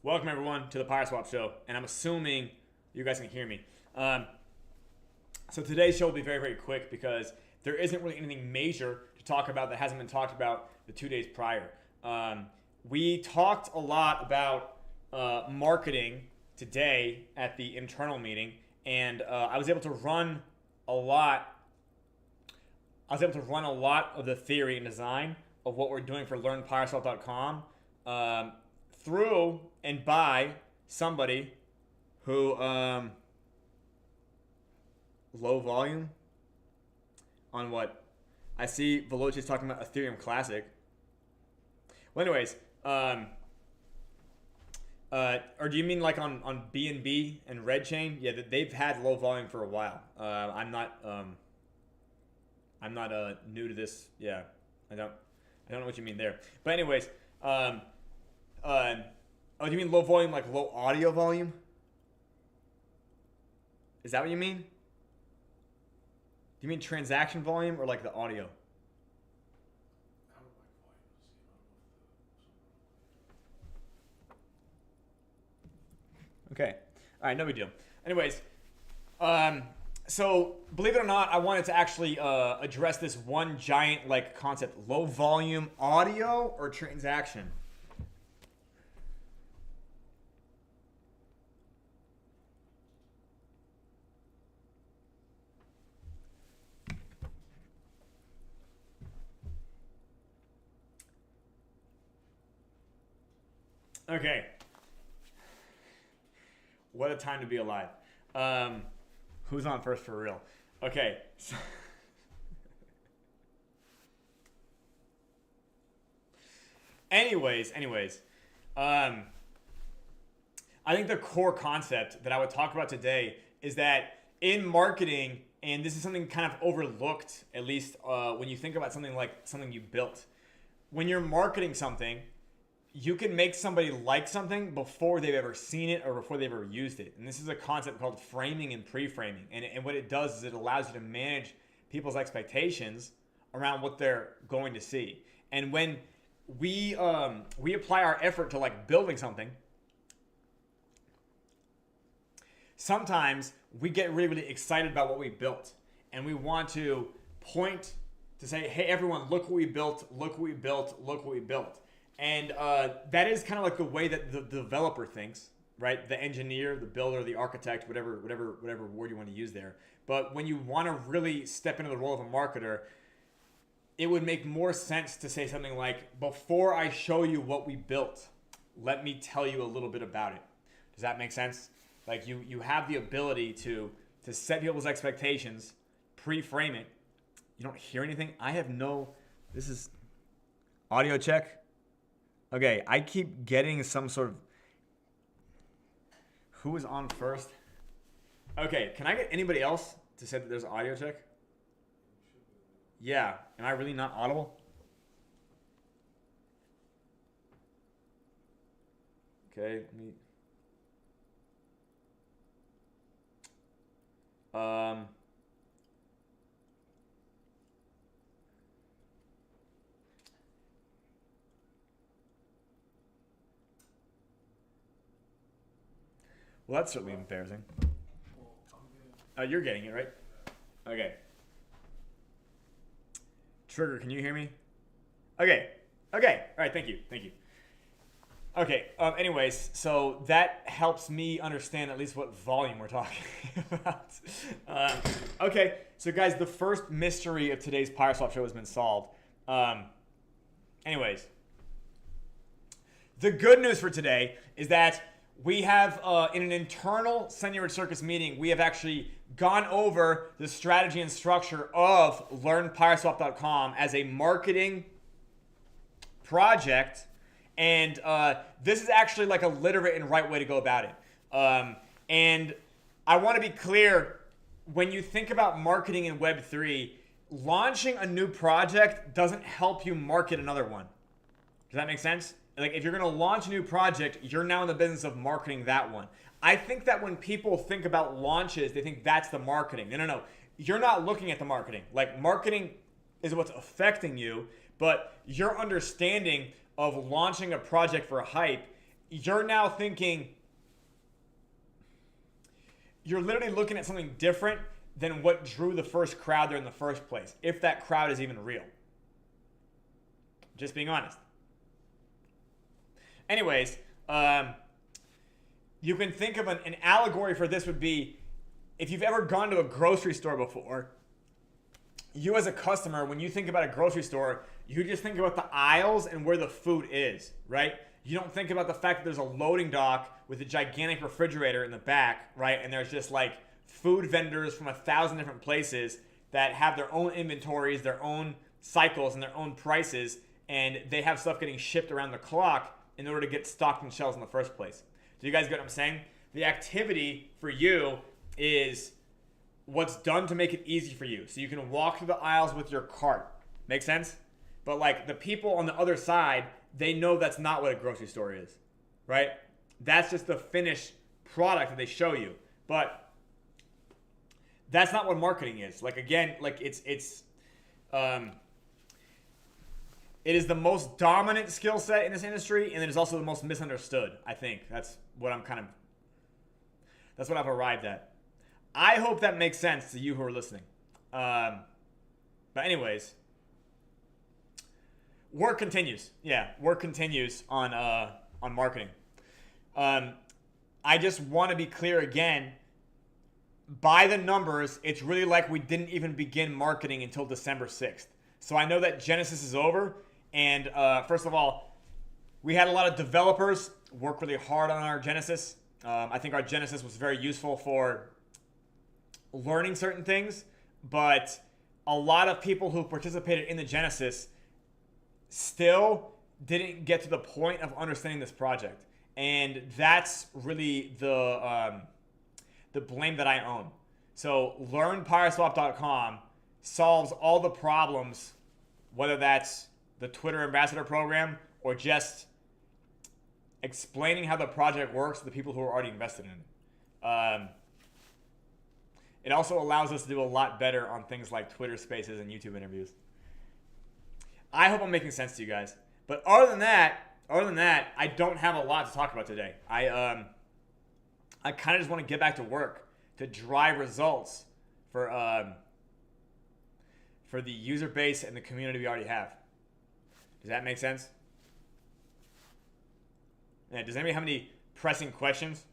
Welcome everyone to the PYRESWAP show, and I'm assuming you guys can hear me. So today's show will be very, very quick because there isn't really anything major to talk about that hasn't been talked about the 2 days prior. We talked a lot about marketing today at the internal meeting, and I was able to run a lot. I was able to run a lot of the theory and design of what we're doing for learnpyreswap.com through and by somebody who low volume on what I see. Veloci's talking about Ethereum Classic. Well, anyways, or do you mean like on BNB and Red Chain? Yeah, they've had low volume for a while. I'm not new to this. Yeah, I don't know what you mean there. But anyways, oh, do you mean low volume like low audio volume? Is that what you mean? Do you mean transaction volume or like the audio? Okay. All right, no big deal. Anyways, so believe it or not, I wanted to actually address this one giant like concept: low volume audio or transaction. Okay. What a time to be alive. Who's on first for real? Okay. So anyways, I think the core concept that I would talk about today is that in marketing, and this is something kind of overlooked, at least when you think about something like something you built. When you're marketing something, you can make somebody like something before they've ever seen it or before they've ever used it. And this is a concept called framing and pre-framing. And what it does is it allows you to manage people's expectations around what they're going to see. And when we apply our effort to like building something, sometimes we get really, really excited about what we built. And we want to point to say, hey, everyone, look what we built, look what we built, look what we built. And that is kind of like the way that the developer thinks, right? The engineer, the builder, the architect, whatever word you want to use there. But when you want to really step into the role of a marketer, it would make more sense to say something like, before I show you what we built, let me tell you a little bit about it. Does that make sense? Like you have the ability to set people's expectations, pre-frame it. You don't hear anything? This is audio check. Okay, I keep getting some sort of... Who is on first? Okay, can I get anybody else to say that there's an audio check? Yeah, am I really not audible? Okay, let me... Well, that's certainly embarrassing. You're getting it, right? Okay. Trigger, can you hear me? Okay. All right, thank you. Okay, anyways, so that helps me understand at least what volume we're talking about. Okay, so guys, the first mystery of today's PYRESWAP show has been solved. Anyways, the good news for today is that we have, in an internal Senor Circus meeting, we have actually gone over the strategy and structure of LearnPyreswap.com as a marketing project. And this is actually like a literate and right way to go about it. And I want to be clear, when you think about marketing in Web3, launching a new project doesn't help you market another one. Does that make sense? Like if you're going to launch a new project, you're now in the business of marketing that one. I think that when people think about launches, they think that's the marketing. No. You're not looking at the marketing. Like marketing is what's affecting you, but your understanding of launching a project for a hype you're now thinking, you're literally looking at something different than what drew the first crowd there in the first place, if that crowd is even real. Just being honest. Anyways, you can think of an allegory for this would be, if you've ever gone to a grocery store before, you as a customer, when you think about a grocery store, you just think about the aisles and where the food is, right? You don't think about the fact that there's a loading dock with a gigantic refrigerator in the back, right? And there's just like food vendors from 1,000 different places that have their own inventories, their own cycles, and their own prices, and they have stuff getting shipped around the clock in order to get stocked in shelves in the first place. Do you guys get what I'm saying? The activity for you is what's done to make it easy for you. So you can walk through the aisles with your cart. Make sense? But like the people on the other side, they know that's not what a grocery store is, right? That's just the finished product that they show you. But that's not what marketing is. Like again, like it is the most dominant skill set in this industry, and it is also the most misunderstood. I think that's what I've arrived at. I hope that makes sense to you who are listening. But anyways, work continues. Yeah, work continues on marketing. I just want to be clear again. By the numbers, it's really like we didn't even begin marketing until December 6th. So I know that Genesis is over. And first of all, we had a lot of developers work really hard on our Genesis. I think our Genesis was very useful for learning certain things, but a lot of people who participated in the Genesis still didn't get to the point of understanding this project. And that's really the blame that I own. So learnpyreswap.com solves all the problems, whether that's the Twitter Ambassador Program or just explaining how the project works to the people who are already invested in it. It also allows us to do a lot better on things like Twitter Spaces and YouTube interviews. I hope I'm making sense to you guys. But other than that, I don't have a lot to talk about today. I kind of just want to get back to work to drive results for the user base and the community we already have. Does that make sense? Yeah, does anybody have any pressing questions?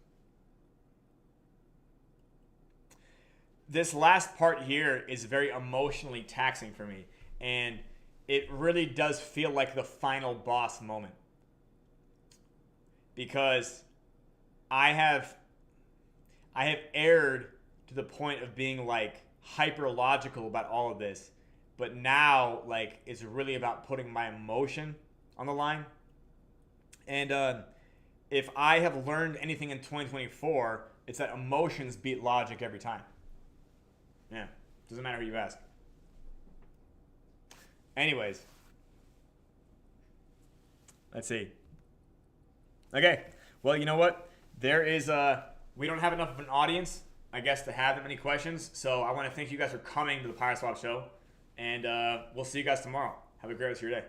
This last part here is very emotionally taxing for me, and it really does feel like the final boss moment, because I have erred to the point of being like hyper logical about all of this, but now like it's really about putting my emotion on the line. And if I have learned anything in 2024, it's that emotions beat logic every time. Yeah, doesn't matter who you ask. Anyways, let's see. Okay, well, you know what? There is we don't have enough of an audience, I guess, to have that many questions. So I want to thank you guys for coming to the PYRESWAP show, and we'll see you guys tomorrow. Have a great rest of your day.